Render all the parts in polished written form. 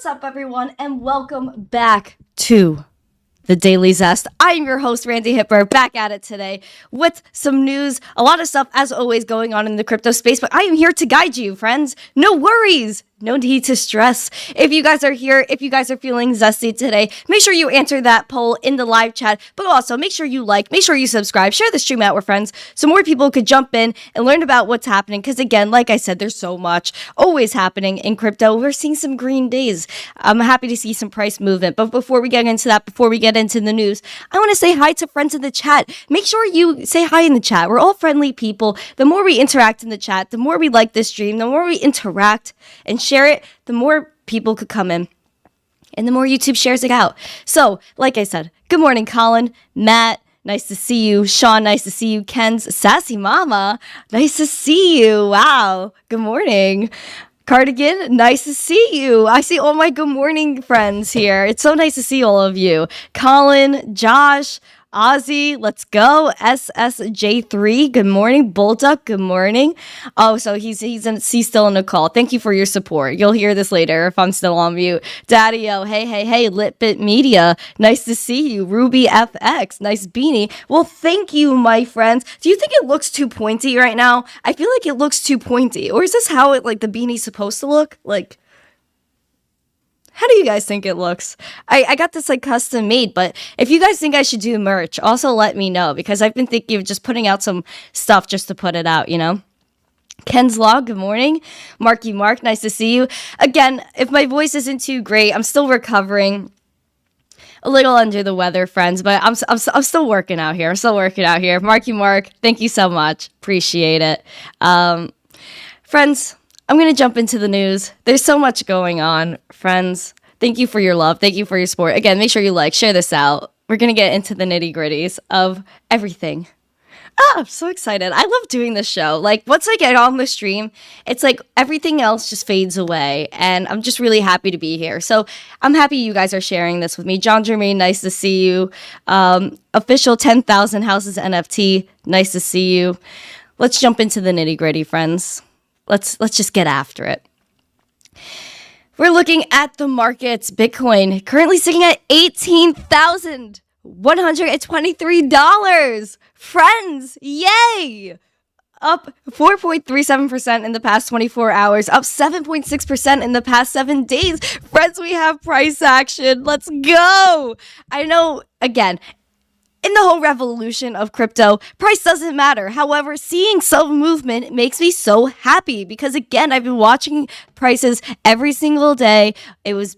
up, everyone, and welcome back to the Daily Zest. I'm your host, Randi Hipper, back at it today with some news, a lot of stuff, as always, going on in the crypto space, but I am here to guide you, friends. No worries. No need to stress. If you guys are here, if you guys are feeling zesty today, make sure you answer that poll in the live chat, but also make sure you like, make sure you subscribe, share the stream out with friends so more people could jump in and learn about what's happening. Because again, like I said, there's so much always happening in crypto. We're seeing some green days. I'm happy to see some price movement. But before we get into that, before we get into the news, I want to say hi to friends in the chat. Make sure you say hi in the chat. We're all friendly people. The more we interact in the chat, the more we like this stream, the more we interact and share it, the more people could come in and the more YouTube shares it out. So, like I said, good morning, Colin, Matt, nice to see you. Sean, nice to see you. Ken's Sassy Mama, nice to see you. Wow, good morning. Cardigan, nice to see you. I see all my good morning friends here. It's so nice to see all of you. Colin, Josh, Ozzy, let's go. SSJ3, good morning. Bullduck, good morning. Oh, so he's still in the call. Thank you for your support. You'll hear this later if I'm still on mute. Daddy-O, hey, Litbit Media, nice to see you. Ruby FX, nice beanie. Well, thank you, my friends. Do you think it looks too pointy right now? I feel like it looks too pointy. Or is this how it, like, the beanie's supposed to look? Like, how do you guys think it looks? I got this like custom made, but if you guys think I should do merch, also let me know because I've been thinking of just putting out some stuff just to put it out, you know? Ken's Log, good morning. Marky Mark, nice to see you. Again, if my voice isn't too great, I'm still recovering. A little under the weather, friends, but I'm still working out here. Marky Mark, thank you so much. Appreciate it. Friends, I'm going to jump into the news. There's so much going on, friends. Thank you for your love. Thank you for your support. Again, make sure you like, share this out. We're going to get into the nitty-gritties of everything. I'm so excited. I love doing this show. Like, once I get on the stream, it's like everything else just fades away, and I'm just really happy to be here. So I'm happy you guys are sharing this with me. John Jermaine, nice to see you. Official 10,000 Houses NFT, nice to see you. Let's jump into the nitty-gritty, friends. Let's just get after it. We're looking at the markets. Bitcoin currently sitting at $18,123. Friends, yay! Up 4.37% in the past 24 hours, up 7.6% in the past 7 days. Friends, we have price action. Let's go. I know, again, in the whole revolution of crypto, price doesn't matter. However, seeing some movement makes me so happy because, again, I've been watching prices every single day. It was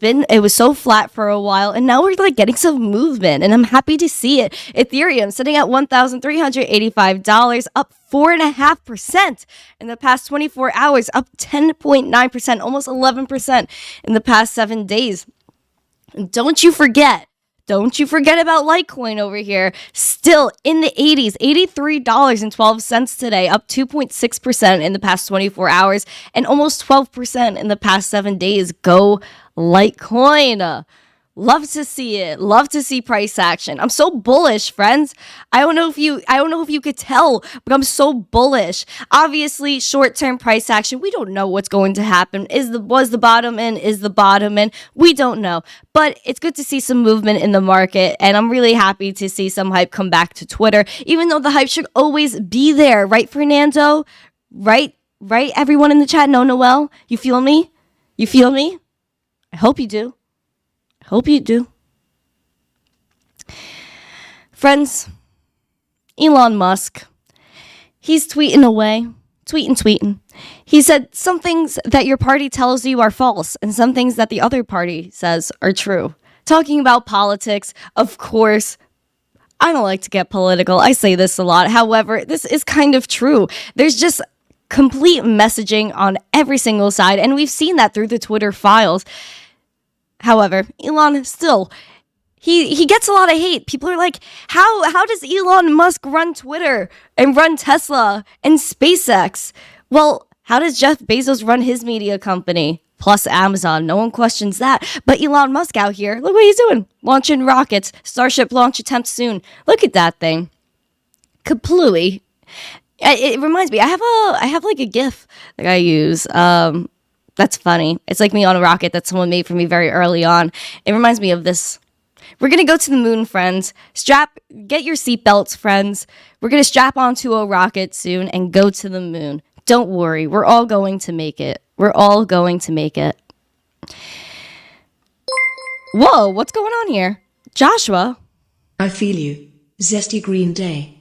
so flat for a while, and now we're like getting some movement, and I'm happy to see it. Ethereum sitting at $1,385, up 4.5% in the past 24 hours, up 10.9%, almost 11% in the past 7 days. And don't you forget about Litecoin over here. Still in the 80s, $83.12 today, up 2.6% in the past 24 hours and almost 12% in the past 7 days. Go Litecoin. Love to see it. Love to see price action. I'm so bullish, friends. I don't know if you could tell, but I'm so bullish. Obviously, short-term price action, we don't know what's going to happen. Was the bottom in? Is the bottom in? We don't know. But it's good to see some movement in the market, and I'm really happy to see some hype come back to Twitter, even though the hype should always be there. Right, Fernando? Right, everyone in the chat? No, Noel? You feel me? I hope you do. Friends, Elon Musk, he's tweeting away, tweeting. He said some things that your party tells you are false and some things that the other party says are true. Talking about politics, of course, I don't like to get political. I say this a lot. However, this is kind of true. There's just complete messaging on every single side, and we've seen that through the Twitter files. However, Elon still, he gets a lot of hate. People are like, how does Elon Musk run Twitter and run Tesla and SpaceX? Well, how does Jeff Bezos run his media company? Plus Amazon. No one questions that. But Elon Musk out here, look what he's doing. Launching rockets. Starship launch attempt soon. Look at that thing. Completely. It reminds me, I have like a GIF that I use. That's funny. It's like me on a rocket that someone made for me very early on. It reminds me of this. We're going to go to the moon, friends. Get your seatbelts, friends. We're going to strap onto a rocket soon and go to the moon. Don't worry. We're all going to make it. We're all going to make it. Whoa, what's going on here? Joshua. I feel you. Zesty Green Day.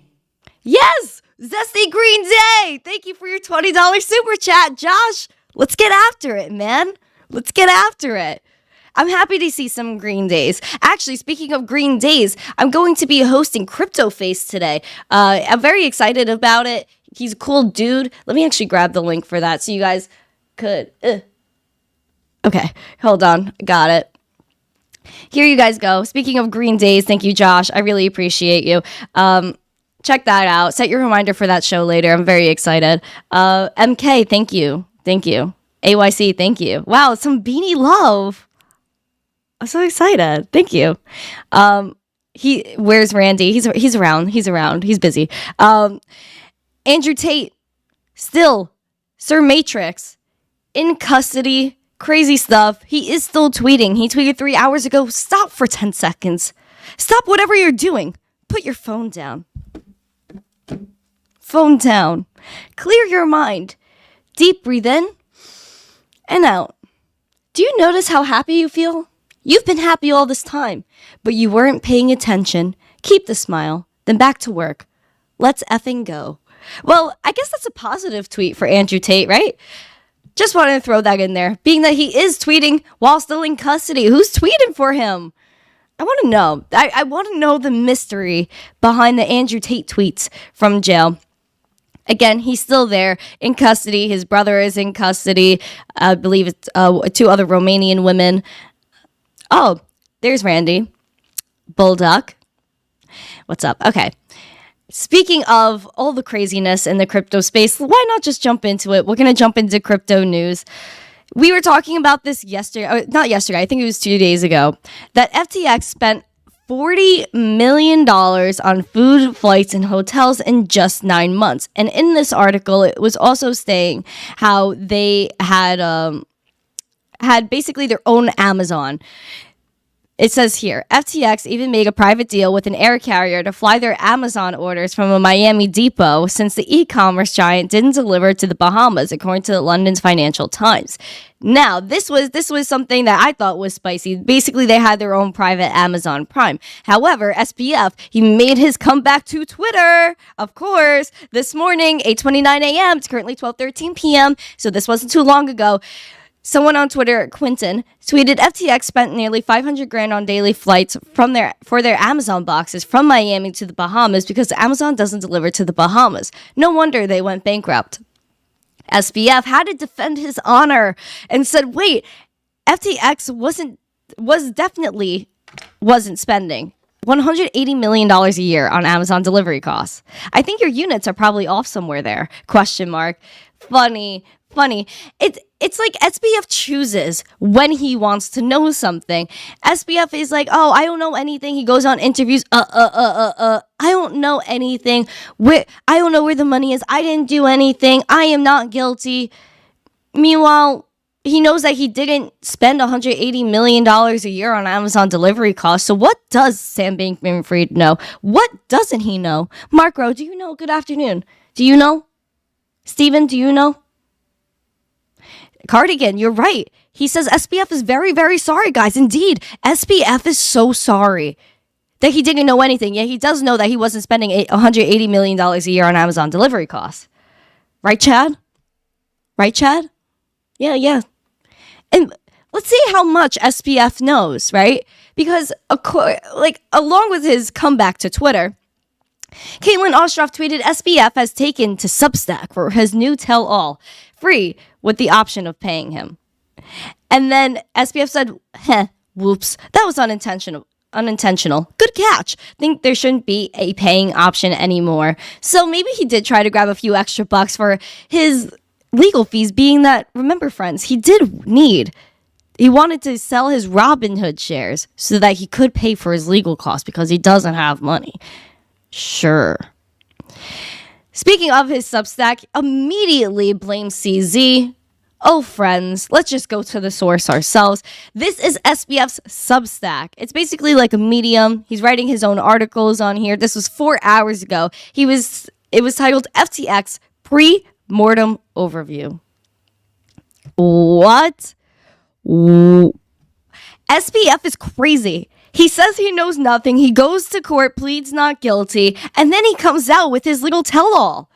Yes! Zesty Green Day! Thank you for your $20 super chat, Josh. Let's get after it, man. Let's get after it. I'm happy to see some green days. Actually, speaking of green days, I'm going to be hosting Crypto Face today. I'm very excited about it. He's a cool dude. Let me actually grab the link for that so you guys could... Okay, hold on. Got it. Here you guys go. Speaking of green days, thank you, Josh. I really appreciate you. Check that out. Set your reminder for that show later. I'm very excited. MK, thank you. Thank you. AYC, thank you. Wow, some beanie love. I'm so excited. Thank you. Where's Randy? He's around. He's busy. Andrew Tate, still Sir Matrix, in custody. Crazy stuff. He is still tweeting. He tweeted 3 hours ago. Stop for 10 seconds. Stop whatever you're doing. Put your phone down. Phone down. Clear your mind. Deep breathe in and out. Do you notice how happy you feel? You've been happy all this time, but you weren't paying attention. Keep the smile, then back to work. Let's effing go. Well, I guess that's a positive tweet for Andrew Tate, right? Just wanted to throw that in there, being that he is tweeting while still in custody. Who's tweeting for him? I want to know. I want to know the mystery behind the Andrew Tate tweets from jail. Again, he's still there in custody. His brother is in custody. I believe it's 2 other Romanian women. Oh, there's Randy. Bullduck. What's up? Okay. Speaking of all the craziness in the crypto space, why not just jump into it? We're going to jump into crypto news. We were talking about this yesterday, not yesterday, I think it was 2 days ago, that FTX spent $40 million on food, flights, and hotels in just 9 months. And in this article, it was also saying how they had basically their own Amazon. It says here, FTX even made a private deal with an air carrier to fly their Amazon orders from a Miami depot since the e-commerce giant didn't deliver to the Bahamas, according to London's Financial Times. Now, this was something that I thought was spicy. Basically, they had their own private Amazon Prime. However, SBF, he made his comeback to Twitter, of course, this morning, 8:29 a.m. It's currently 12:13 p.m., so this wasn't too long ago. Someone on Twitter, Quinton, tweeted FTX spent nearly $500,000 on daily flights for their Amazon boxes from Miami to the Bahamas because Amazon doesn't deliver to the Bahamas. No wonder they went bankrupt. SBF had to defend his honor and said, wait, FTX definitely wasn't spending $180 million a year on Amazon delivery costs. I think your units are probably off somewhere there. ? Funny. It's like SBF chooses when he wants to know something. SBF is like, oh, I don't know anything. He goes on interviews. I don't know anything. I don't know where the money is. I didn't do anything. I am not guilty. Meanwhile, he knows that he didn't spend $180 million a year on Amazon delivery costs. So what does Sam Bankman-Fried know? What doesn't he know? Mark Rowe, do you know? Good afternoon. Do you know? Steven, do you know? Cardigan, you're right. He says SBF is very, very sorry, guys. Indeed, SBF is so sorry that he didn't know anything. Yeah, he does know that he wasn't spending $180 million a year on Amazon delivery costs. Right, Chad? Yeah. And let's see how much SBF knows, right? Because, along with his comeback to Twitter, Caitlin Ostroff tweeted, SBF has taken to Substack for his new tell-all, free with the option of paying him. And then SBF said, whoops, that was unintentional. Good catch. Think there shouldn't be a paying option anymore. So maybe he did try to grab a few extra bucks for his legal fees, being that, remember friends, he wanted to sell his Robinhood shares so that he could pay for his legal costs because he doesn't have money. Sure. Speaking of his Substack, immediately blames CZ. Oh, friends, let's just go to the source ourselves. This is SBF's Substack. It's basically like a Medium. He's writing his own articles on here. This was 4 hours ago. It was titled FTX Pre-Mortem Overview. What? SBF is crazy. He says he knows nothing. He goes to court, pleads not guilty, and then he comes out with his little tell-all.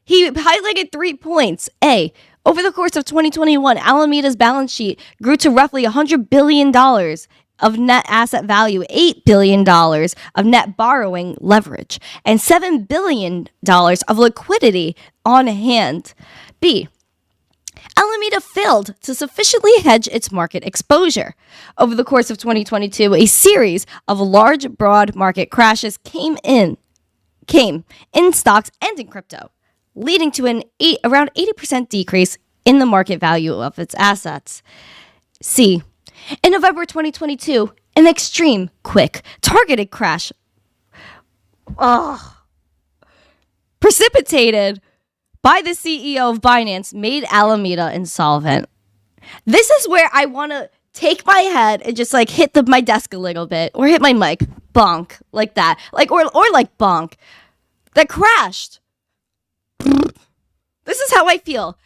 He highlighted 3 points. A, over the course of 2021, Alameda's balance sheet grew to roughly $100 billion of net asset value, $8 billion of net borrowing leverage, and $7 billion of liquidity on hand. B, Alameda failed to sufficiently hedge its market exposure. Over the course of 2022, a series of large, broad market crashes came in stocks and in crypto, leading to around 80% decrease in the market value of its assets. C, in November 2022, an extreme, quick, targeted crash precipitated by the CEO of Binance made Alameda insolvent. This is where I want to take my head and just like hit my desk a little bit or hit my mic, bonk, like that. Like or like bonk. That crashed. This is how I feel.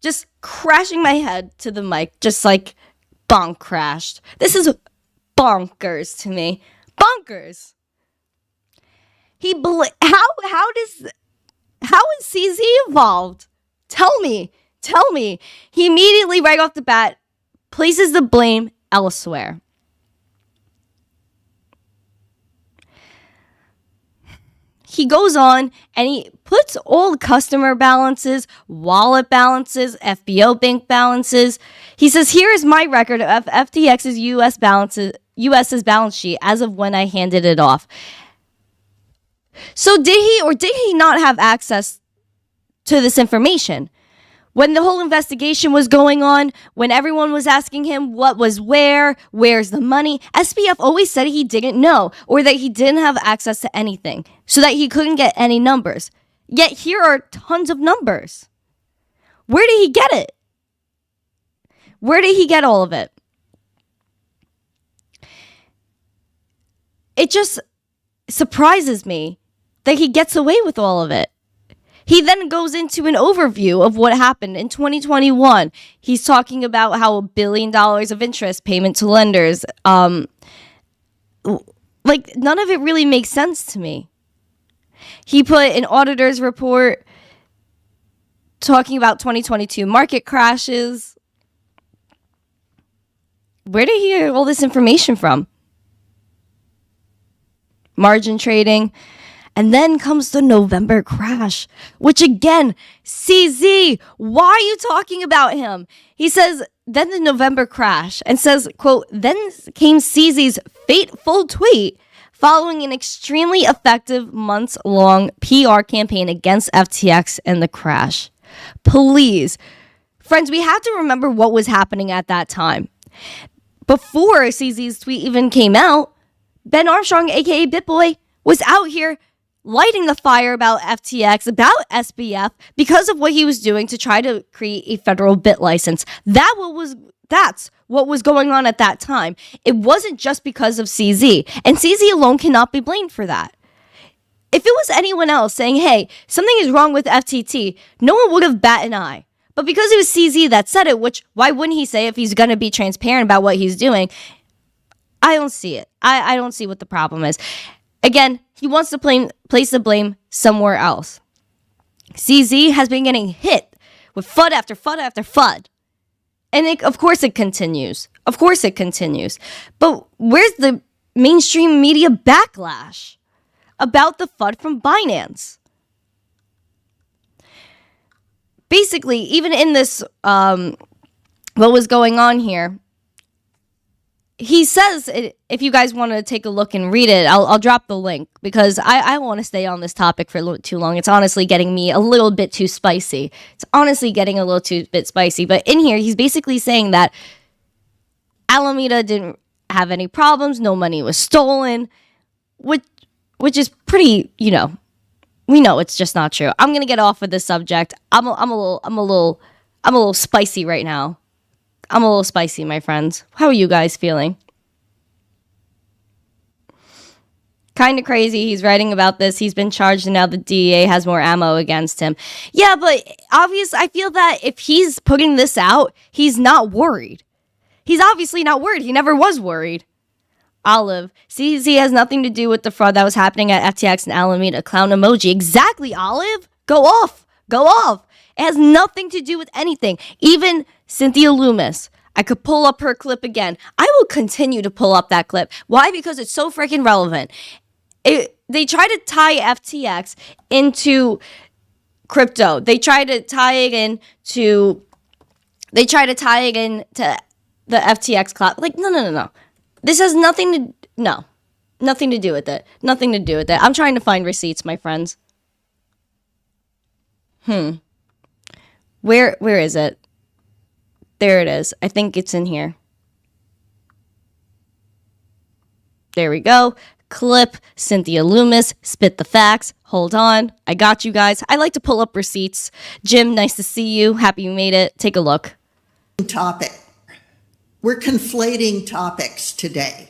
Just crashing my head to the mic, just like bonk crashed. This is bonkers to me. Bonkers. How is CZ involved? Tell me. He immediately, right off the bat, places the blame elsewhere. He goes on and he puts all customer balances, wallet balances, FBO bank balances. He says, here is my record of FTX's US's balance sheet as of when I handed it off. So did he not have access to this information? When the whole investigation was going on, when everyone was asking him what was where's the money, SBF always said he didn't know or that he didn't have access to anything so that he couldn't get any numbers. Yet here are tons of numbers. Where did he get it? Where did he get all of it? It just surprises me that he gets away with all of it. He then goes into an overview of what happened in 2021. He's talking about how $1 billion of interest payment to lenders. Like, none of it really makes sense to me. He put an auditor's report talking about 2022 market crashes. Where did he get all this information from? Margin trading. And then comes the November crash, which again, CZ, why are you talking about him? He says, then the November crash, and says, quote, then came CZ's fateful tweet following an extremely effective months-long PR campaign against FTX and the crash. Please, friends, we have to remember what was happening at that time. Before CZ's tweet even came out, Ben Armstrong, aka BitBoy, was out here lighting the fire about FTX, about SBF, because of what he was doing to try to create a federal bit license. That's what was going on at that time. It wasn't just because of CZ, and CZ alone cannot be blamed for that. If it was anyone else saying, hey, something is wrong with FTT, no one would have bat an eye. But because it was CZ that said it, which why wouldn't he say if he's going to be transparent about what he's doing? I don't see it. I don't see what the problem is. Again, he wants to place the blame somewhere else. CZ has been getting hit with FUD after FUD after FUD. And of course it continues. But where's the mainstream media backlash about the FUD from Binance? Basically, even in this, what was going on here, he says, if you guys want to take a look and read it, I'll drop the link because I don't want to stay on this topic for a little too long. It's honestly getting me a little bit too spicy. But in here, he's basically saying that Alameda didn't have any problems. No money was stolen, which is pretty, we know it's just not true. I'm going to get off of this subject. I'm a I'm a little spicy right now. I'm a little spicy, my friends. How are you guys feeling? Kind of crazy. He's writing about this. He's been charged and now the DEA has more ammo against him. Yeah, but I feel that if he's putting this out, he's not worried. He's obviously not worried. He never was worried. Olive. CZ has nothing to do with the fraud that was happening at FTX and Alameda. Clown emoji. Exactly, Olive. Go off. Go off. It has nothing to do with anything. Even Cynthia Loomis. I could pull up her clip again. I will continue to pull up that clip. Why? Because it's so freaking relevant. They try to tie FTX into crypto. They try to tie it into the FTX cloud. Like, no. This has nothing to do with it. Nothing to do with it. I'm trying to find receipts, my friends. Where is it? There it is. I think it's in here. There we go. Clip, Cynthia Loomis, spit the facts. Hold on. I got you guys. I like to pull up receipts. Jim, nice to see you. Happy you made it. Take a look. Topic. We're conflating topics today.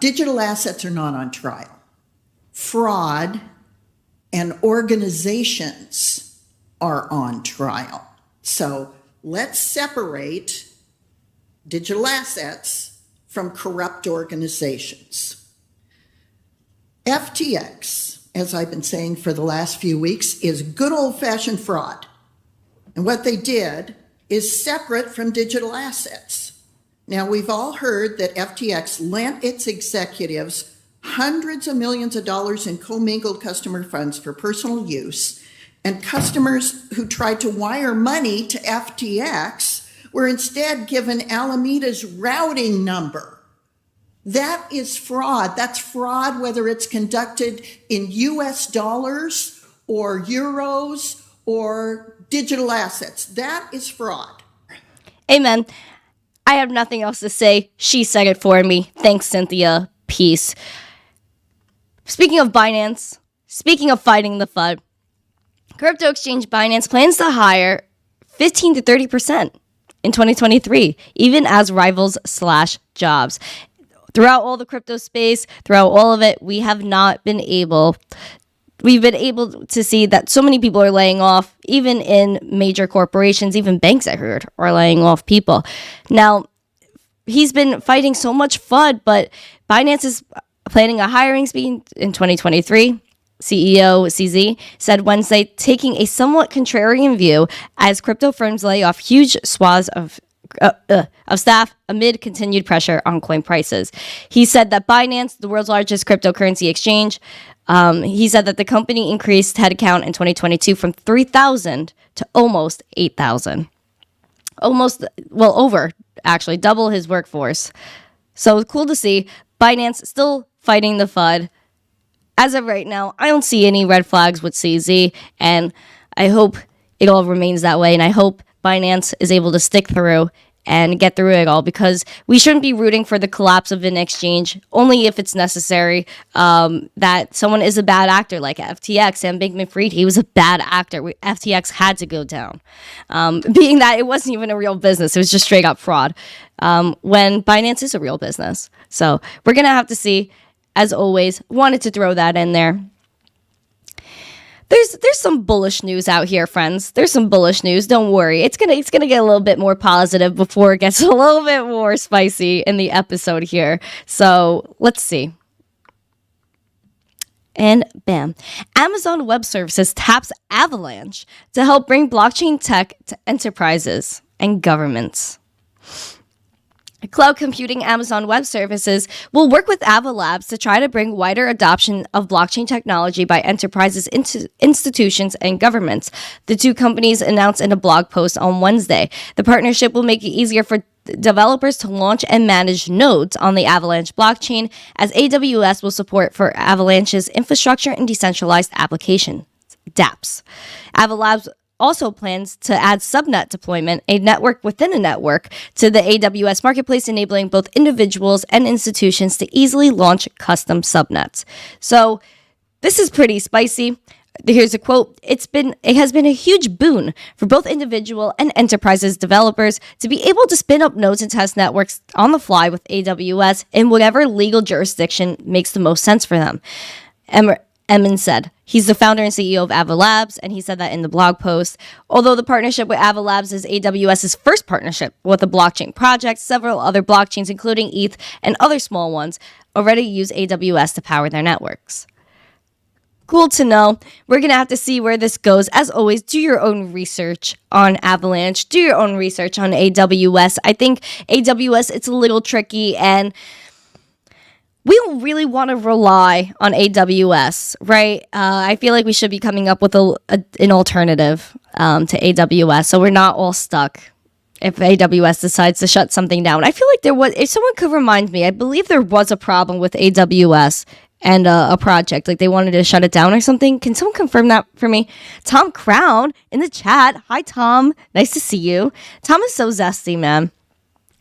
Digital assets are not on trial. Fraud and organizations are on trial. So let's separate digital assets from corrupt organizations. FTX, as I've been saying for the last few weeks, is good old-fashioned fraud. And what they did is separate from digital assets. Now, we've all heard that FTX lent its executives hundreds of millions of dollars in commingled customer funds for personal use, and customers who tried to wire money to FTX were instead given Alameda's routing number. That is fraud. That's fraud whether it's conducted in US dollars or euros or digital assets. That is fraud. Amen. I have nothing else to say. She said it for me. Thanks, Cynthia. Peace. Speaking of Binance, speaking of fighting the FUD, crypto exchange Binance plans to hire 15 to 30% in 2023, even as rivals slash jobs. Throughout all the crypto space, throughout all of it, we've been able to see that so many people are laying off, even in major corporations, even banks, I heard, are laying off people. Now, he's been fighting so much FUD, but Binance is planning a hiring spree in 2023. CEO CZ said Wednesday, taking a somewhat contrarian view as crypto firms lay off huge swaths of staff amid continued pressure on coin prices. He said that Binance, the world's largest cryptocurrency exchange, he said that the company increased headcount in 2022 from 3,000 to almost 8,000. Actually, double his workforce. So it's cool to see Binance still fighting the FUD. As of right now, I don't see any red flags with CZ, and I hope it all remains that way, and I hope Binance is able to stick through and get through it all, because we shouldn't be rooting for the collapse of an exchange only if it's necessary, that someone is a bad actor like FTX and Bankman Fried. He was a bad actor. FTX had to go down, being that it wasn't even a real business. It was just straight up fraud, when Binance is a real business. So we're going to have to see. As always, wanted to throw that in there. There's some bullish news out here, friends. There's some bullish news. Don't worry. It's gonna get a little bit more positive before it gets a little bit more spicy in the episode here. So let's see. And bam. Amazon Web Services taps Avalanche to help bring blockchain tech to enterprises and governments. Cloud computing Amazon Web Services will work with Avalabs to try to bring wider adoption of blockchain technology by enterprises, institutions, and governments. The two companies announced in a blog post on Wednesday. The partnership will make it easier for developers to launch and manage nodes on the Avalanche blockchain, as AWS will support for Avalanche's infrastructure and decentralized application, dApps. Avalabs also plans to add subnet deployment, a network within a network, to the AWS marketplace, enabling both individuals and institutions to easily launch custom subnets. So this is pretty spicy. Here's a quote. It has been a huge boon for both individual and enterprises developers to be able to spin up nodes and test networks on the fly with AWS in whatever legal jurisdiction makes the most sense for them. Emin said. He's the founder and CEO of Avalanche, and he said that in the blog post. Although the partnership with Avalanche is AWS's first partnership with a blockchain project, several other blockchains, including ETH and other small ones, already use AWS to power their networks. Cool to know. We're going to have to see where this goes. As always, do your own research on Avalanche. Do your own research on AWS. I think AWS, it's a little tricky, and we don't really want to rely on AWS, right? I feel like we should be coming up with an alternative to AWS, so we're not all stuck if AWS decides to shut something down. I feel like if someone could remind me, I believe there was a problem with AWS and a project, like they wanted to shut it down or something. Can someone confirm that for me? Tom Crown in the chat. Hi, Tom. Nice to see you. Tom is so zesty, man.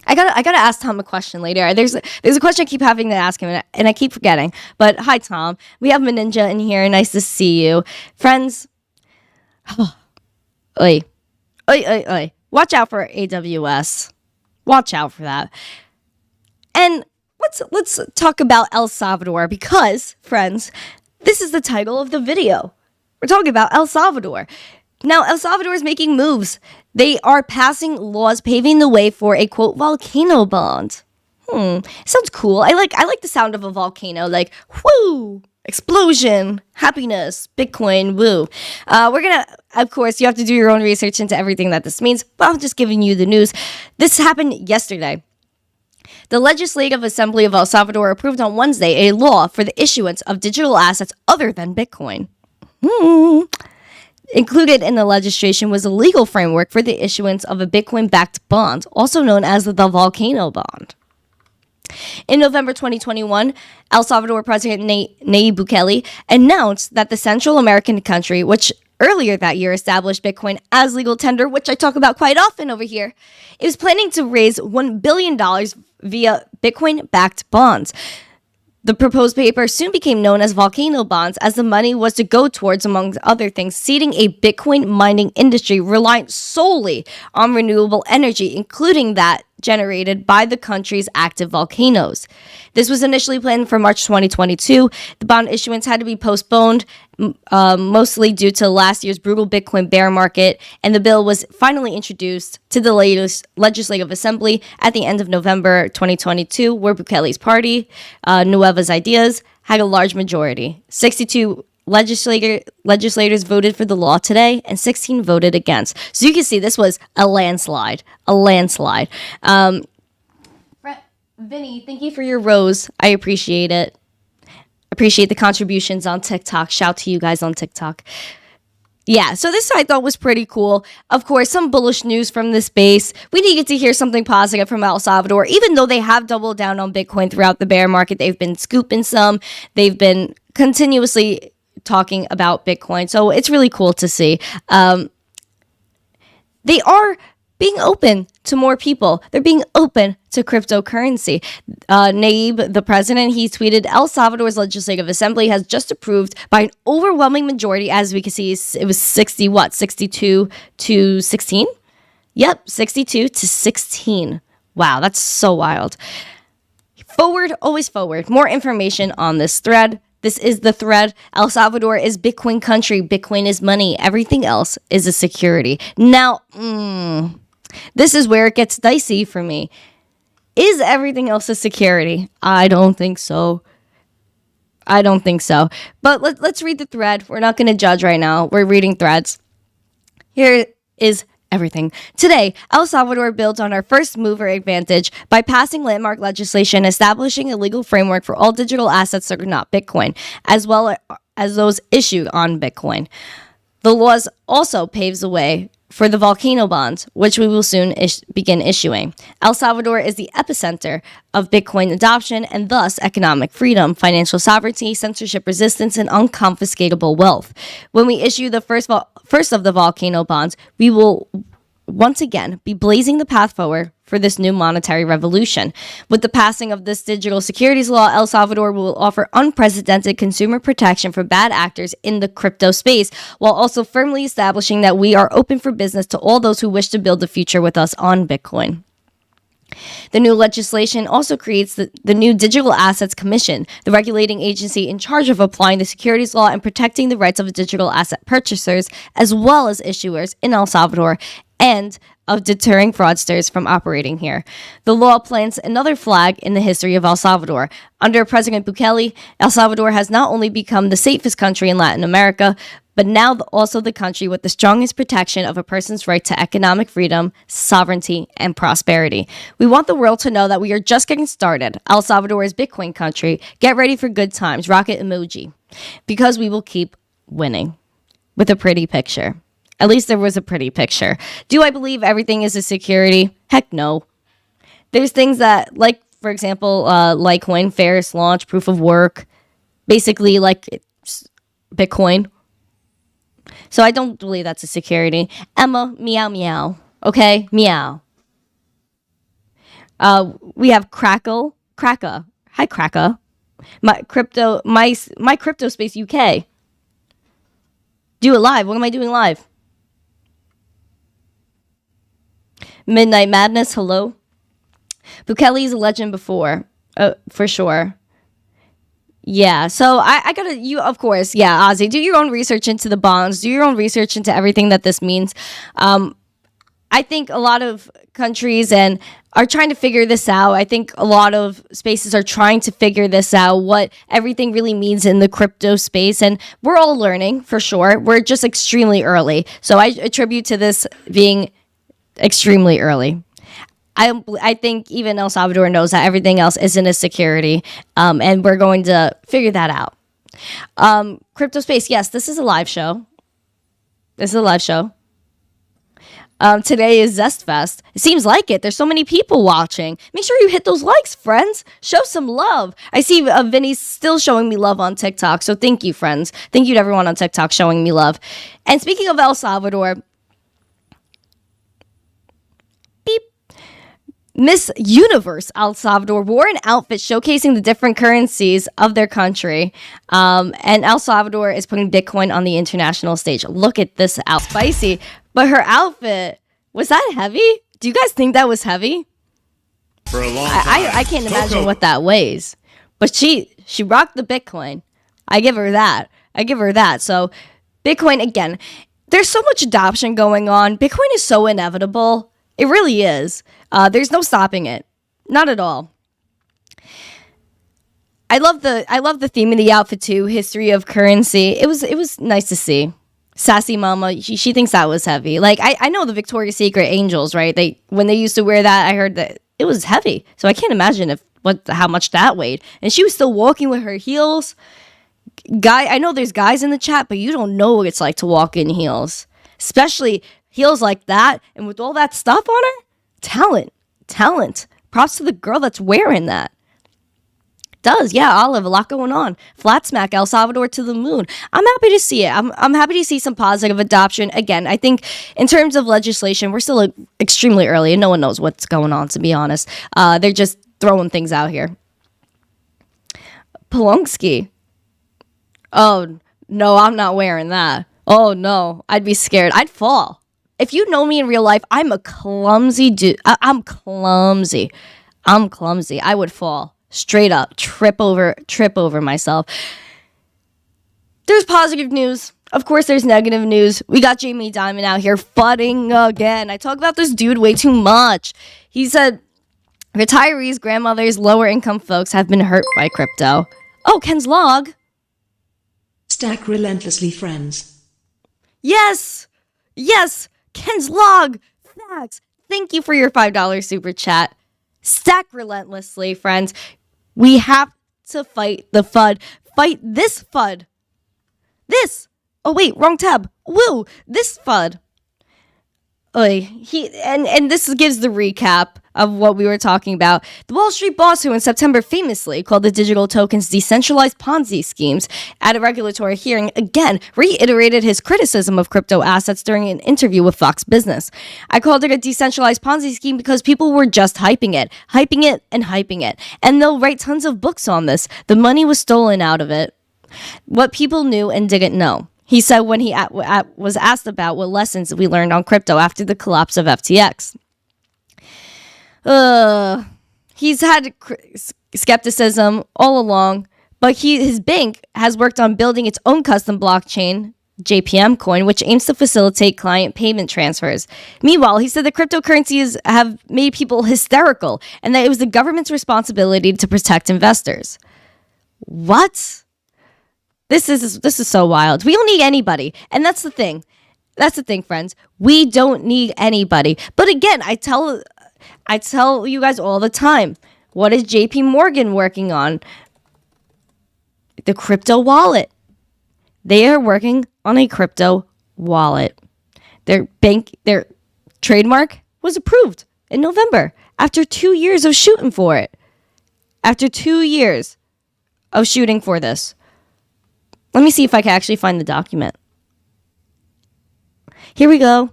I gotta ask Tom a question later. There's a question I keep having to ask him, and I keep forgetting. But hi, Tom. We have Meninja in here. Nice to see you, friends. Oi. Watch out for AWS. Watch out for that. And let's talk about El Salvador, because, friends, this is the title of the video. We're talking about El Salvador. Now, El Salvador is making moves. They are passing laws paving the way for a, quote, volcano bond. Sounds cool. I like the sound of a volcano, like, whoo, explosion, happiness, Bitcoin, woo. We're going to, of course, you have to do your own research into everything that this means, but I'm just giving you the news. This happened yesterday. The Legislative Assembly of El Salvador approved on Wednesday a law for the issuance of digital assets other than Bitcoin. Included in the legislation was a legal framework for the issuance of a Bitcoin-backed bond, also known as the Volcano Bond. In November 2021, El Salvador President Nayib Bukele announced that the Central American country, which earlier that year established Bitcoin as legal tender, which I talk about quite often over here, it was planning to raise $1 billion via Bitcoin-backed bonds. The proposed paper soon became known as Volcano Bonds, as the money was to go towards, among other things, seeding a Bitcoin mining industry reliant solely on renewable energy, including that generated by the country's active volcanoes. This was initially planned for March 2022. The bond issuance had to be postponed, mostly due to last year's brutal Bitcoin bear market, and the bill was finally introduced to the latest Legislative Assembly at the end of November 2022, where Bukele's party, Nuevas Ideas, had a large majority. 62 legislators voted for the law today, and 16 voted against. So you can see this was a landslide. Vinny, thank you for your rose. I appreciate it. Appreciate the contributions on TikTok. Shout to you guys on TikTok. Yeah, so this I thought was pretty cool. Of course, some bullish news from the space. We needed to hear something positive from El Salvador. Even though they have doubled down on Bitcoin throughout the bear market, they've been scooping some. They've been continuously talking about Bitcoin. So it's really cool to see. They are being open to more people. They're being open to cryptocurrency. Nayib, the president, he tweeted, El Salvador's Legislative Assembly has just approved by an overwhelming majority, as we can see, it was 62 to 16? Yep, 62 to 16. Wow, that's so wild. Forward, always forward. More information on this thread. This is the thread. El Salvador is Bitcoin country. Bitcoin is money. Everything else is a security. Now, this is where it gets dicey for me. Is everything else a security? I don't think so. But let's read the thread. We're not going to judge right now. We're reading threads. Here is everything. Today, El Salvador builds on our first mover advantage by passing landmark legislation establishing a legal framework for all digital assets that are not Bitcoin, as well as those issued on Bitcoin. The laws also paves the way for the volcano bonds, which we will soon begin issuing. El Salvador is the epicenter of Bitcoin adoption and thus economic freedom, financial sovereignty, censorship resistance, and unconfiscatable wealth. When we issue the first of the volcano bonds, we will once again be blazing the path forward for this new monetary revolution. With the passing of this digital securities law, El Salvador will offer unprecedented consumer protection for bad actors in the crypto space, while also firmly establishing that we are open for business to all those who wish to build the future with us on Bitcoin. The new legislation also creates the new Digital Assets Commission, the regulating agency in charge of applying the securities law and protecting the rights of digital asset purchasers as well as issuers in El Salvador, and of deterring fraudsters from operating here. The law plants another flag in the history of El Salvador. Under President Bukele, El Salvador has not only become the safest country in Latin America, but now also the country with the strongest protection of a person's right to economic freedom, sovereignty, and prosperity. We want the world to know that we are just getting started. El Salvador is Bitcoin country. Get ready for good times. Rocket emoji. Because we will keep winning. With a pretty picture. At least there was a pretty picture. Do I believe everything is a security? Heck no. There's things that, like, for example, Litecoin, Ferris launch, proof of work, basically like Bitcoin. So I don't believe that's a security. Emma, meow, meow. Okay, meow. We have Crackle, Kraka. Hi, Kraka. My crypto space UK. Do it live. What am I doing live? Midnight Madness. Hello. Bukele's a legend before, for sure. Yeah, so I gotta, you, of course, yeah, Ozzy, do your own research into the bonds, do your own research into everything that this means. I think a lot of countries are trying to figure this out. I think a lot of spaces are trying to figure this out, what everything really means in the crypto space, and we're all learning, for sure. We're just extremely early. So I attribute to this being extremely early. I think even El Salvador knows that everything else isn't a security, and we're going to figure that out. Crypto space, yes, this is a live show. Today is Zest Fest. It seems like it. There's so many people watching. Make sure you hit those likes, friends. Show some love. I see Vinny's still showing me love on TikTok, so thank you, friends. Thank you to everyone on TikTok showing me love. And speaking of El Salvador, Miss Universe El Salvador wore an outfit showcasing the different currencies of their country. And El Salvador is putting Bitcoin on the international stage. Look at this out. Spicy. But her outfit, was that heavy? Do you guys think that was heavy? For a long time. I can't imagine what that weighs. But she rocked the Bitcoin. I give her that. So Bitcoin, again, there's so much adoption going on. Bitcoin is so inevitable. It really is. There's no stopping it. Not at all. I love the theme of the outfit too. History of currency. It was nice to see. Sassy mama, she thinks that was heavy. Like I know the Victoria's Secret angels, right? When they used to wear that, I heard that it was heavy. So I can't imagine how much that weighed. And she was still walking with her heels. I know there's guys in the chat, but you don't know what it's like to walk in heels, especially heels like that, and with all that stuff on her. Talent. Props to the girl that's wearing that. Does, yeah, Olive, a lot going on. Flat smack El Salvador to the moon. I'm happy to see it. I'm happy to see some positive adoption. Again, I think in terms of legislation, we're still extremely early and no one knows what's going on, to be honest. They're just throwing things out here. Polonsky. Oh, no, I'm not wearing that. Oh, no, I'd be scared. I'd fall. If you know me in real life, I'm a clumsy dude. I'm clumsy. I would fall straight up, trip over myself. There's positive news. Of course, there's negative news. We got Jamie Dimon out here fudding again. I talk about this dude way too much. He said, retirees, grandmothers, lower income folks have been hurt by crypto. Oh, Ken's log. Stack relentlessly, friends. Yes. Ken's log. Facts. Thank you for your $5 super chat. Stack relentlessly, friends. We have to fight the FUD. Fight this FUD. This. Oh, wait, wrong tab. Woo. This FUD. And this gives the recap of what we were talking about. The Wall Street boss who in September famously called the digital tokens decentralized Ponzi schemes at a regulatory hearing again reiterated his criticism of crypto assets during an interview with Fox Business. I called it a decentralized Ponzi scheme because people were just hyping it, and hyping it. And they'll write tons of books on this. The money was stolen out of it. What people knew and didn't know. He said when he was asked about what lessons we learned on crypto after the collapse of FTX. He's had skepticism all along, but his bank has worked on building its own custom blockchain, JPM coin, which aims to facilitate client payment transfers. Meanwhile, he said the cryptocurrencies have made people hysterical and that it was the government's responsibility to protect investors. What? This is so wild. We don't need anybody. And that's the thing. That's the thing, friends. We don't need anybody. But again, I tell you guys all the time, what is JP Morgan working on? The crypto wallet. They are working on a crypto wallet. Their trademark was approved in November after 2 years of shooting for it. After 2 years of shooting for this. Let me see if I can actually find the document. Here we go.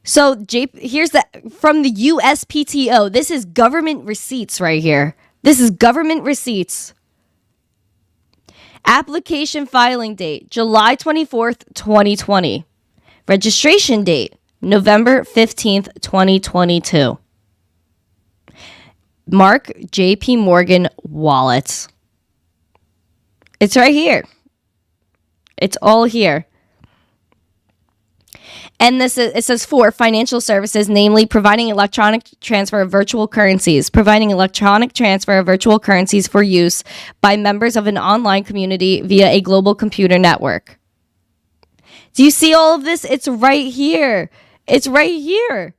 So, here's from the USPTO. This is government receipts right here. This is government receipts. Application filing date, July 24th, 2020. Registration date, November 15th, 2022. Mark JP Morgan wallet. It's right here. It's all here. And it says for financial services, namely providing electronic transfer of virtual currencies, for use by members of an online community via a global computer network. Do you see all of this? It's right here. It's right here.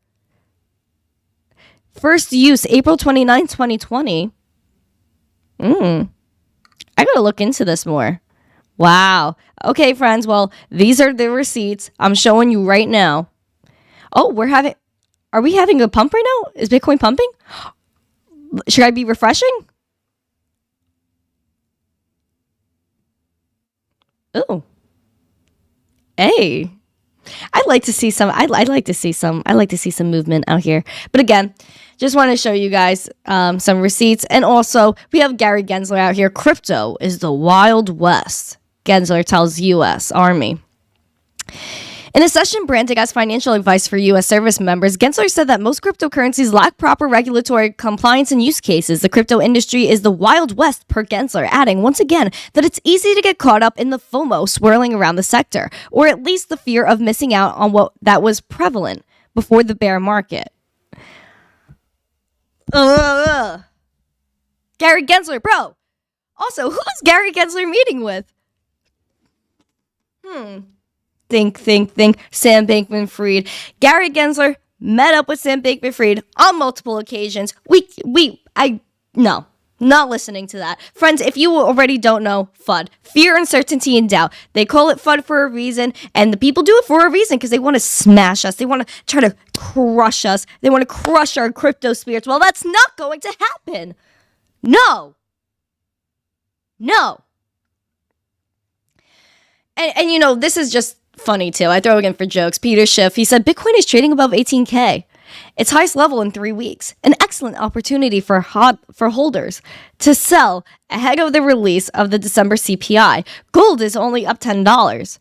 First use, April 29, 2020. I gotta look into this more. Wow. Okay, friends. Well, these are the receipts I'm showing you right now. Oh, are we having a pump right now? Is Bitcoin pumping? Should I be refreshing? Oh. Hey. I'd like to see some movement out here. But again, just want to show you guys some receipts. And also, we have Gary Gensler out here. Crypto is the Wild West, Gensler tells U.S. Army. In a session branded as financial advice for U.S. service members, Gensler said that most cryptocurrencies lack proper regulatory compliance and use cases. The crypto industry is the Wild West, per Gensler, adding once again that it's easy to get caught up in the FOMO swirling around the sector, or at least the fear of missing out on what that was prevalent before the bear market. Gary Gensler, bro. Also, who's Gary Gensler meeting with? Think. Sam Bankman-Fried. Gary Gensler met up with Sam Bankman-Fried on multiple occasions. No, not listening to that. Friends, if you already don't know, FUD. Fear, uncertainty, and doubt. They call it FUD for a reason, and the people do it for a reason because they want to smash us. They want to try to crush us. They want to crush our crypto spirits. Well, that's not going to happen. No. And you know, this is just funny too. I throw it in for jokes. Peter Schiff, he said, Bitcoin is trading above 18K. Its highest level in 3 weeks. An excellent opportunity for holders to sell ahead of the release of the December CPI. Gold is only up $10,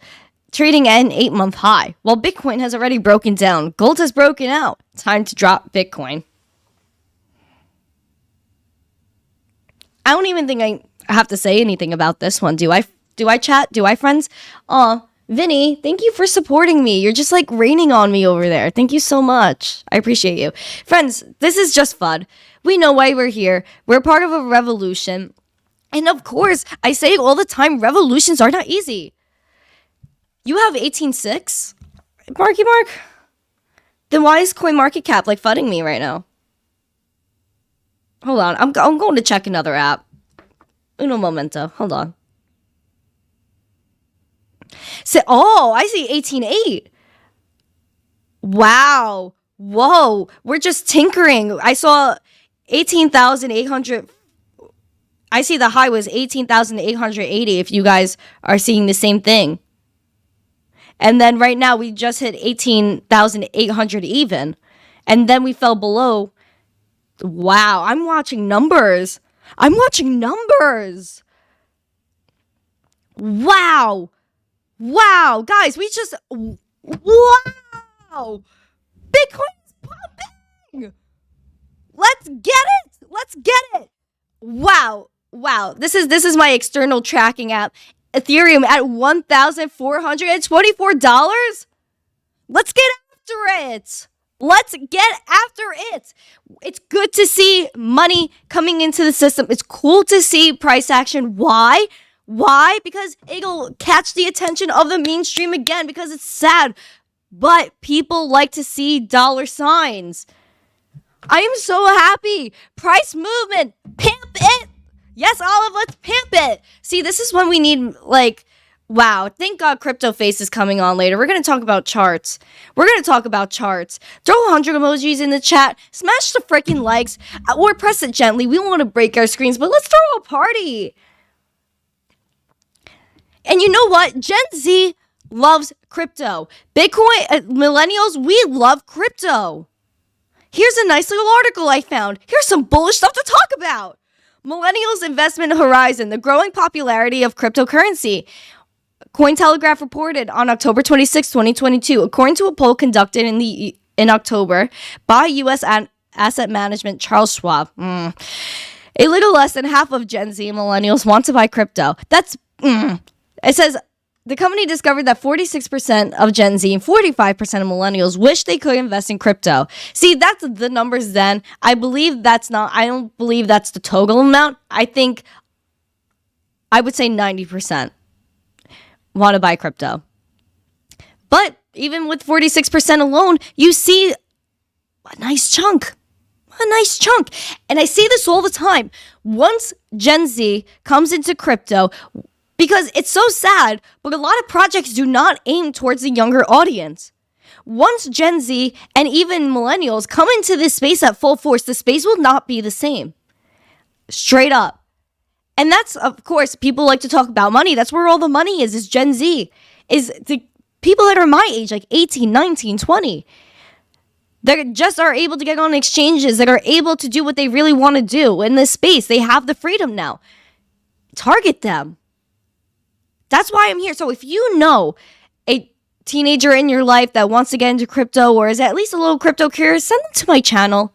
trading at an 8-month high. While Bitcoin has already broken down, gold has broken out. Time to drop Bitcoin. I don't even think I have to say anything about this one. Do I chat? Do I, friends? Vinny, thank you for supporting me. You're just like raining on me over there. Thank you so much. I appreciate you. Friends, this is just FUD. We know why we're here. We're part of a revolution. And of course, I say it all the time, revolutions are not easy. You have 18.6? Marky Mark? Then why is CoinMarketCap like fudding me right now? Hold on. I'm going to check another app. Uno momento. Hold on. I see 18.8. Wow. Whoa. We're just tinkering. I saw 18,800. I see the high was 18,880 if you guys are seeing the same thing. And then right now we just hit 18,800 even. And then we fell below. Wow. I'm watching numbers. Wow. Wow. Guys, wow. Bitcoin is pumping. Let's get it. Wow. This is my external tracking app. Ethereum at $1,424. Let's get after it. It's good to see money coming into the system. It's cool to see price action. Why? Because it'll catch the attention of the mainstream again, because it's sad. But people like to see dollar signs. I am so happy. Price movement. Pimp it. Yes, Olive, let's pimp it. See, this is when we need, wow. Thank God Crypto Face is coming on later. We're going to talk about charts. Throw 100 emojis in the chat. Smash the freaking likes. Or press it gently. We don't want to break our screens, but let's throw a party. And you know what? Gen Z loves crypto. Bitcoin, millennials, we love crypto. Here's a nice little article I found. Here's some bullish stuff to talk about. Millennials' investment horizon, the growing popularity of cryptocurrency. Cointelegraph reported on October 26, 2022, according to a poll conducted in October by U.S. asset management Charles Schwab. A little less than half of Gen Z and millennials want to buy crypto. It says the company discovered that 46% of Gen Z and 45% of millennials wish they could invest in crypto. See, that's the numbers then. I don't believe that's the total amount. I would say 90% want to buy crypto. But even with 46% alone, you see a nice chunk. And I see this all the time. Once Gen Z comes into crypto, because it's so sad, but a lot of projects do not aim towards the younger audience. Once Gen Z and even millennials come into this space at full force, the space will not be the same. Straight up. And that's, of course, people like to talk about money. That's where all the money is Gen Z. Is the people that are my age, like 18, 19, 20. That just are able to get on exchanges, that are able to do what they really want to do in this space. They have the freedom now. Target them. That's why I'm here. So if you know a teenager in your life that wants to get into crypto or is at least a little crypto curious, send them to my channel.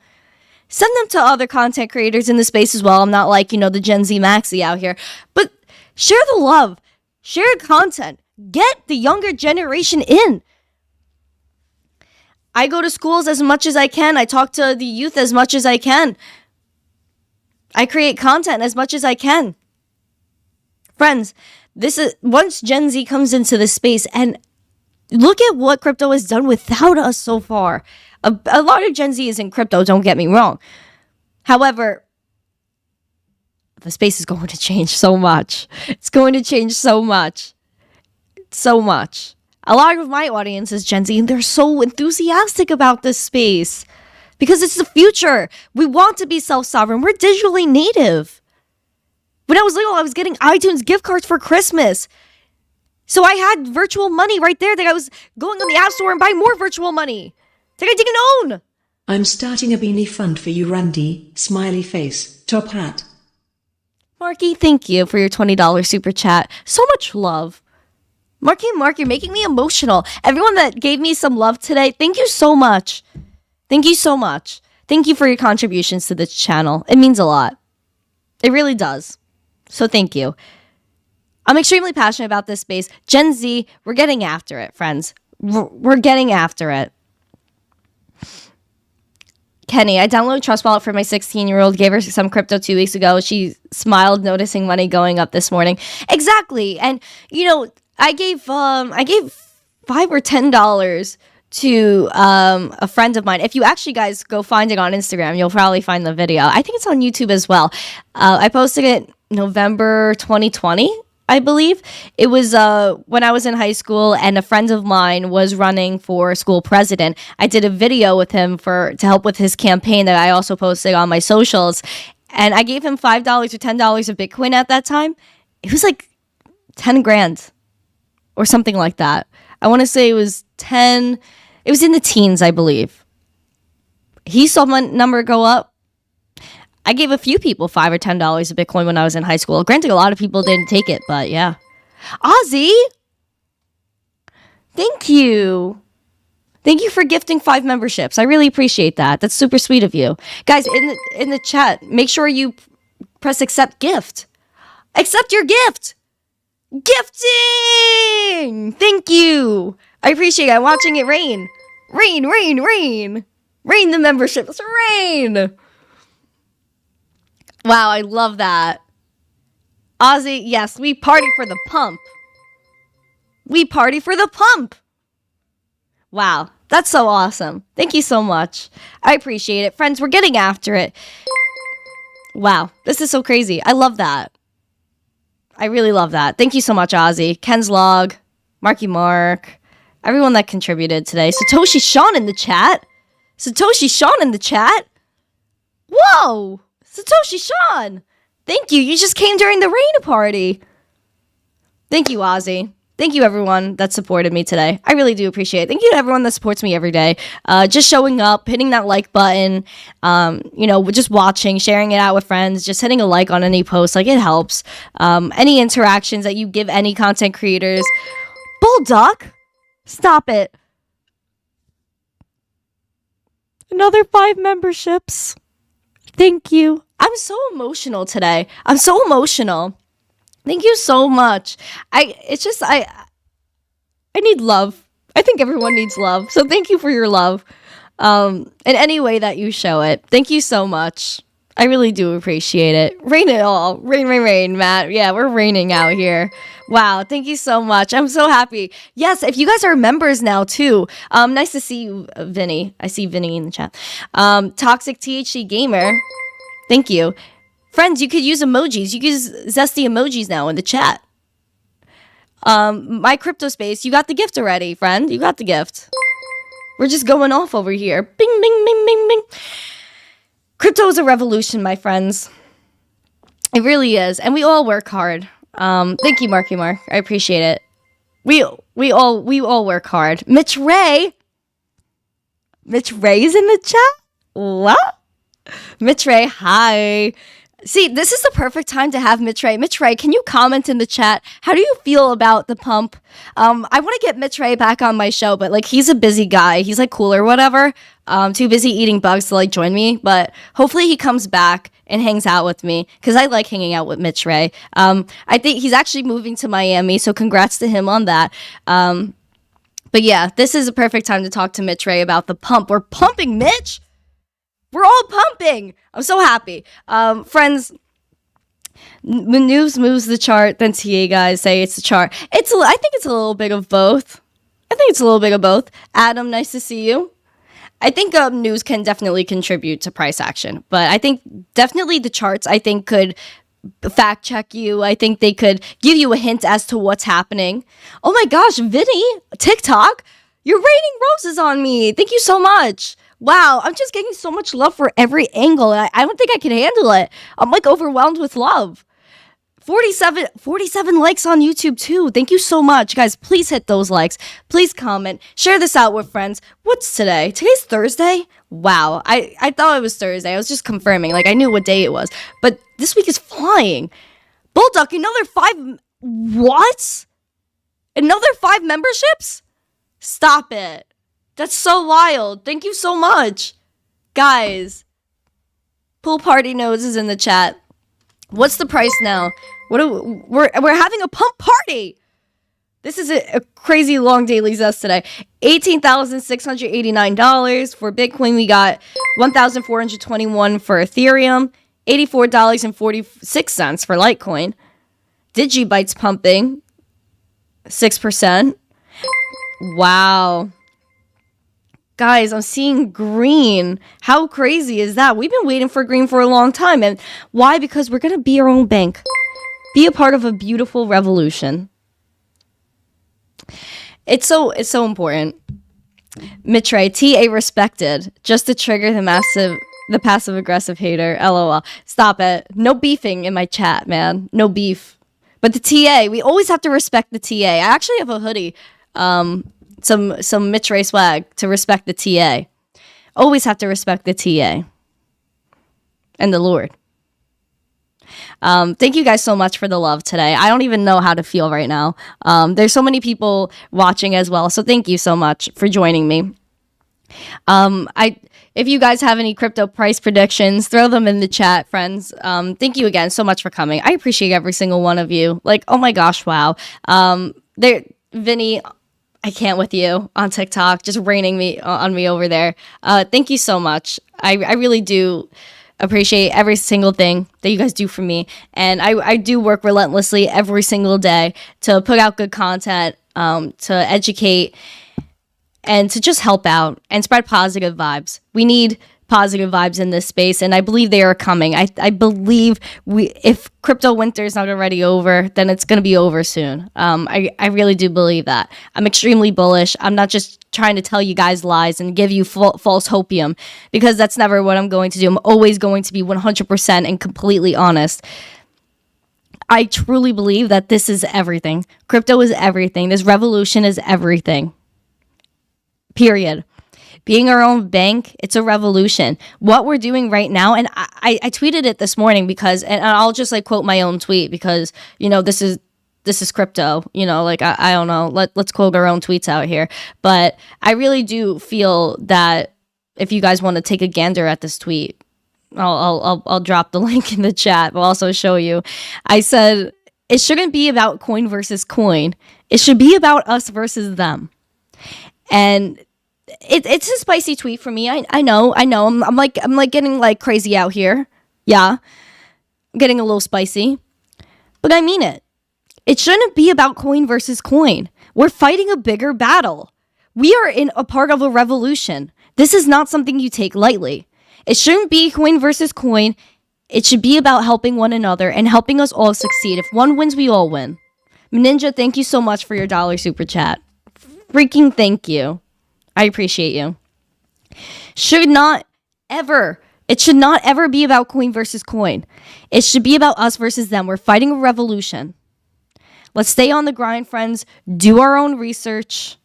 Send them to other content creators in the space as well. I'm not like, the Gen Z maxi out here. But share the love. Share content. Get the younger generation in. I go to schools as much as I can. I talk to the youth as much as I can. I create content as much as I can. Friends, this is once Gen Z comes into this space, and look at what crypto has done without us so far. A lot of Gen Z is in crypto, don't get me wrong. However, the space is going to change so much. It's going to change so much. So much. A lot of my audience is Gen Z, and they're so enthusiastic about this space because it's the future. We want to be self-sovereign. We're digitally native. When I was little, I was getting iTunes gift cards for Christmas. So I had virtual money right there that I was going on the App Store and buying more virtual money that I didn't own. I'm starting a beanie fund for you, Randi. Smiley face. Top hat. Marky, thank you for your $20 super chat. So much love. Marky, you're making me emotional. Everyone that gave me some love today, thank you so much. Thank you so much. Thank you for your contributions to this channel. It means a lot. It really does. So thank you. I'm extremely passionate about this space. Gen Z, we're getting after it, friends. We're getting after it. Kenny, I downloaded Trust Wallet for my 16-year-old. Gave her some crypto 2 weeks ago. She smiled, noticing money going up this morning. Exactly. And, I gave $5 or $10 to a friend of mine. If you actually guys go find it on Instagram, you'll probably find the video. I think it's on YouTube as well. I posted it November 2020, I believe. It was when I was in high school and a friend of mine was running for school president. I did a video with him to help with his campaign that I also posted on my socials. And I gave him $5 or $10 of Bitcoin at that time. It was like 10 grand or something like that. I want to say it was 10. It was in the teens, I believe. He saw my number go up. I gave a few people $5 or $10 of Bitcoin when I was in high school. Granted, a lot of people didn't take it, but yeah. Ozzy, thank you. Thank you for gifting 5 memberships. I really appreciate that. That's super sweet of you. Guys, in the chat, make sure you press accept gift. Accept your gift. Gifting. Thank you. I appreciate it. I'm watching it rain. Rain, rain, rain. Rain the memberships. Rain. Wow, I love that. Ozzy, yes, we party for the pump. We party for the pump. Wow, that's so awesome. Thank you so much. I appreciate it. Friends, we're getting after it. Wow, this is so crazy. I love that. I really love that. Thank you so much, Ozzy. Ken's Log, Marky Mark, everyone that contributed today. Satoshi Sean in the chat. Satoshi Sean in the chat. Whoa, Satoshi Sean. Thank you. You just came during the rain party. Thank you, Ozzy. Thank you, everyone that supported me today. I really do appreciate it. Thank you to everyone that supports me every day. Just showing up, hitting that like button, just watching, sharing it out with friends, just hitting a like on any post. Like, it helps. Any interactions that you give any content creators. Bullduck, stop it. Another 5 memberships. Thank you. I'm so emotional today. I'm so emotional. Thank you so much. I need love. I think everyone needs love. So thank you for your love. In any way that you show it. Thank you so much. I really do appreciate it. Rain it all. Rain, rain, rain, Matt. Yeah, we're raining out here. Wow, thank you so much. I'm so happy. Yes, if you guys are members now too. Nice to see you, Vinny. I see Vinny in the chat. Toxic THC Gamer. Thank you. Friends, you could use emojis. You can use zesty emojis now in the chat. My crypto space, you got the gift already, friend. You got the gift. We're just going off over here. Bing, bing, bing, bing, bing. Crypto is a revolution, my friends. It really is. And we all work hard. Thank you, Marky Mark. I appreciate it. We all work hard. Mitch Ray is in the chat? What? Mitch Ray, hi. See, this is the perfect time to have Mitch Ray. Mitch Ray, can you comment in the chat? How do you feel about the pump? I want to get Mitch Ray back on my show, but he's a busy guy. He's cool or whatever. Too busy eating bugs to join me. But hopefully he comes back and hangs out with me because I like hanging out with Mitch Ray. I think he's actually moving to Miami, so congrats to him on that. But yeah, this is a perfect time to talk to Mitch Ray about the pump. We're pumping, Mitch. We're all pumping. I'm so happy. Friends, when news moves the chart, then TA guys say it's the chart. I think it's a little bit of both. Adam, nice to see you. I think news can definitely contribute to price action. But I think definitely the charts, could fact check you. I think they could give you a hint as to what's happening. Oh my gosh, Vinny, TikTok, you're raining roses on me. Thank you so much. Wow, I'm just getting so much love for every angle, and I don't think I can handle it. I'm overwhelmed with love. 47 likes on YouTube too. Thank you so much. Guys, please hit those likes. Please comment. Share this out with friends. What's today? Today's Thursday? Wow, I thought it was Thursday. I was just confirming. I knew what day it was. But this week is flying. Bullduck, another 5... What? Another 5 memberships? Stop it. That's so wild. Thank you so much. Guys, Pool Party Nose is in the chat. What's the price now? We're having a pump party. This is a crazy long Daily Zest today. $18,689 for Bitcoin. We got $1,421 for Ethereum. $84.46 for Litecoin. Digibyte's pumping 6%. Wow. Guys, I'm seeing green. How crazy is that? We've been waiting for green for a long time. And why? Because we're going to be our own bank. Be a part of a beautiful revolution. It's so important. Mitre, TA respected, just to trigger the passive aggressive hater. LOL. Stop it. No beefing in my chat, man. No beef. But the TA, we always have to respect the TA. I actually have a hoodie, some Mitre swag to respect the TA. Always have to respect the TA and the Lord. Thank you guys so much for the love today. I don't even know how to feel right now. There's so many people watching as well, so thank you so much for joining me. If you guys have any crypto price predictions, throw them in the chat, friends. Thank you again so much for coming. I appreciate every single one of you. Like, oh my gosh, wow. Vinny, I can't with you on TikTok, just raining on me over there. Thank you so much. I really do appreciate every single thing that you guys do for me. And I do work relentlessly every single day to put out good content, to educate, and to just help out and spread positive vibes. We need positive vibes in this space, and I believe they are coming. I believe if crypto winter is not already over, then it's going to be over soon. I really do believe that. I'm extremely bullish. I'm not just trying to tell you guys lies and give you false hopium, because that's never what I'm going to do. I'm always going to be 100% and completely honest. I truly believe that this is everything. Crypto is everything. This revolution is everything. Period. Being our own bank, it's a revolution. What we're doing right now, and I tweeted it this morning because, and I'll just like quote my own tweet because, you know, this is crypto, you know, like I don't know, let's quote our own tweets out here. But I really do feel that if you guys want to take a gander at this tweet, I'll drop the link in the chat. I'll also show you. I said it shouldn't be about coin versus coin. It should be about us versus them. And it's a spicy tweet for me. I know. I'm like getting like crazy out here. Yeah, I'm getting a little spicy, but I mean it. It shouldn't be about coin versus coin. We're fighting a bigger battle. We are in a part of a revolution. This is not something you take lightly. It shouldn't be coin versus coin. It should be about helping one another and helping us all succeed. If one wins, we all win. Ninja, thank you so much for your $1 super chat. Freaking thank you. I appreciate you. It should not ever be about coin versus coin. It should be about us versus them. We're fighting a revolution. Let's stay on the grind, friends. Do our own research.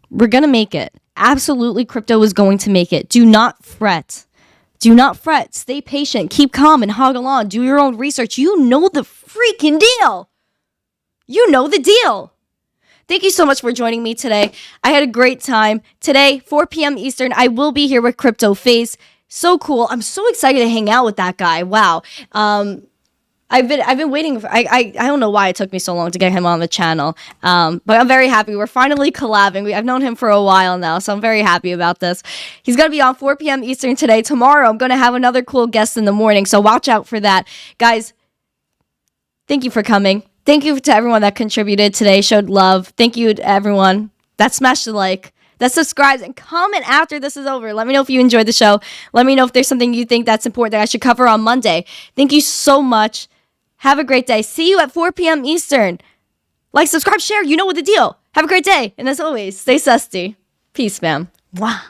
We're going to make it. Absolutely, crypto is going to make it. Do not fret. Do not fret. Stay patient. Keep calm and hoggle on. Do your own research. You know the freaking deal. You know the deal. Thank you so much for joining me today. I had a great time. Today, 4 p.m. Eastern, I will be here with Crypto Face. So cool. I'm so excited to hang out with that guy. Wow. I've been waiting for, I don't know why it took me so long to get him on the channel. But I'm very happy. We're finally collabing. I've known him for a while now, so I'm very happy about this. He's going to be on 4 p.m. Eastern today. Tomorrow, I'm going to have another cool guest in the morning, so watch out for that. Guys, thank you for coming. Thank you to everyone that contributed today, showed love. Thank you to everyone that smashed the like, that subscribes, and comment after this is over. Let me know if you enjoyed the show. Let me know if there's something you think that's important that I should cover on Monday. Thank you so much. Have a great day. See you at 4 p.m. Eastern. Like, subscribe, share. You know what the deal. Have a great day. And as always, stay susty. Peace, fam. Mwah.